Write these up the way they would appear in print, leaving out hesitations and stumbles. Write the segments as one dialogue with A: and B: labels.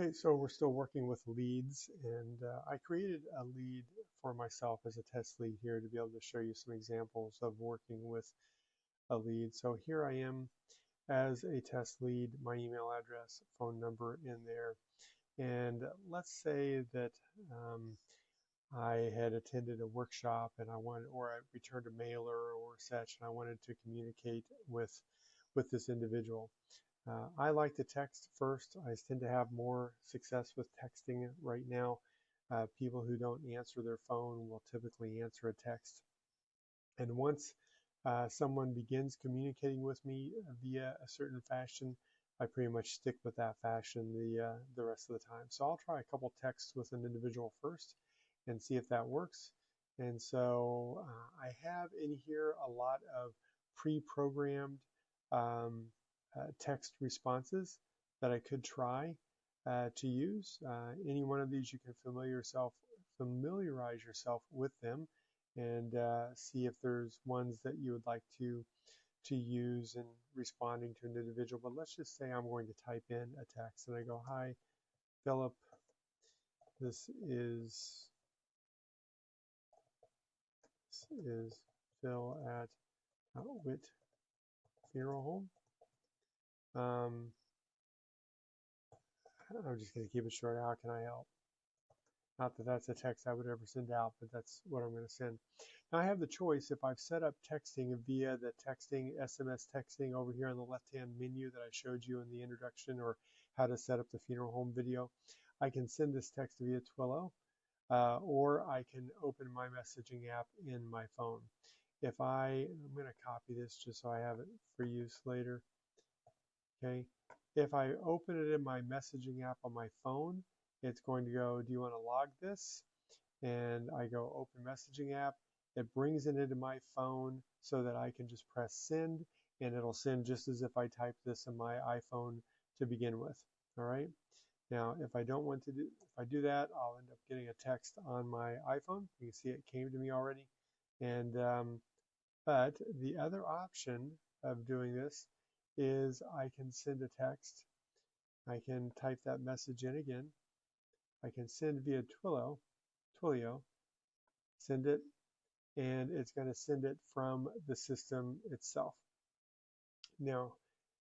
A: Okay, so we're still working with leads, and I created a lead for myself as a test lead here to be able to show you some examples of working with a lead. So here I am as a test lead, my email address, phone number in there, and let's say that I had attended a workshop and or I returned a mailer or such, and I wanted to communicate with this individual. I like to text first. I tend to have more success with texting right now. People who don't answer their phone will typically answer a text. And once someone begins communicating with me via a certain fashion, I pretty much stick with that fashion the rest of the time. So I'll try a couple texts with an individual first and see if that works. And so I have in here a lot of pre-programmed um, text responses that I could try to use. Any one of these you can familiarize yourself with them and see if there's ones that you would like to use in responding to an individual. But let's just say I'm going to type in a text and I go, "Hi, Philip, this is Phil at Witt Funeral Home." I'm just going to keep it short. How can I help? Not that that's a text I would ever send out, but that's what I'm going to send. Now I have the choice. If I've set up texting via the texting, SMS texting over here on the left-hand menu that I showed you in the introduction, or how to set up the funeral home video, I can send this text via Twilio, or I can open my messaging app in my phone. I'm going to copy this just so I have it for use later. Okay. If I open it in my messaging app on my phone, it's going to go, "Do you want to log this?" And I go open messaging app. It brings it into my phone so that I can just press send, and it'll send just as if I typed this in my iPhone to begin with. All right. Now, if I do that, I'll end up getting a text on my iPhone. You can see it came to me already. And but the other option of doing this is I can send a text. I can type that message in again. I can send via Twilio, send it, and it's going to send it from the system itself. Now,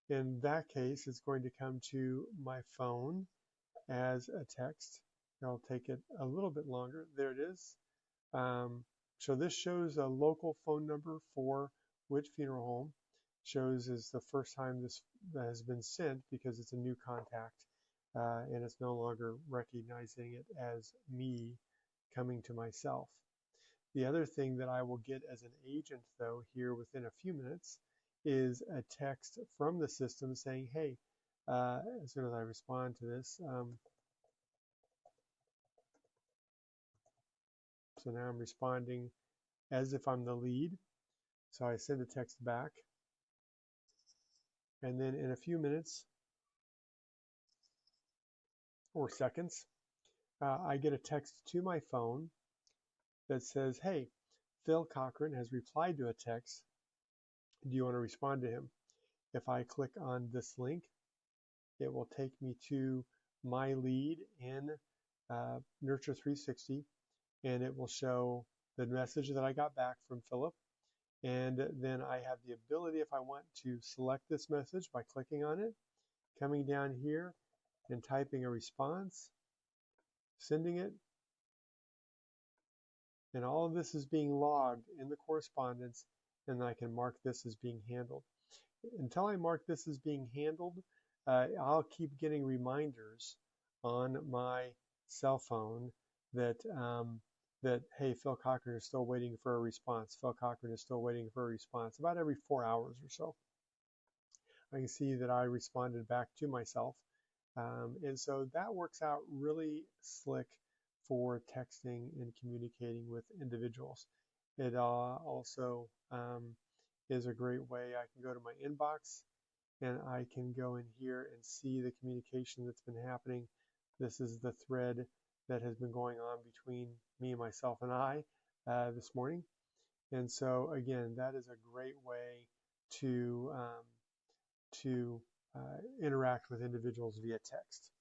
A: in that case, it's going to come to my phone as a text. I'll take it a little bit longer. There it is. So this shows a local phone number for Witt Funeral Home. Shows is the first time this has been sent because it's a new contact, and it's no longer recognizing it as me coming to myself. The other thing that I will get as an agent, though, here within a few minutes is a text from the system saying, "Hey," as soon as I respond to this, so now I'm responding as if I'm the lead. So I send a text back. And then in a few minutes or seconds, I get a text to my phone that says, "Hey, Phil Cochran has replied to a text. Do you want to respond to him?" If I click on this link, it will take me to my lead in Nurture360, and it will show the message that I got back from Philip. And then I have the ability, if I want, to select this message by clicking on it, coming down here and typing a response, sending it, and all of this is being logged in the correspondence, and I can mark this as being handled. Until I mark this as being handled, I'll keep getting reminders on my cell phone that hey, Phil Cochran is still waiting for a response. Phil Cochran is still waiting for a response. About every 4 hours or so, I can see that I responded back to myself. And so that works out really slick for texting and communicating with individuals. It also is a great way. I can go to my inbox and I can go in here and see the communication that's been happening. This is the thread that has been going on between me, myself, and I this morning. And so again, that is a great way to interact with individuals via text.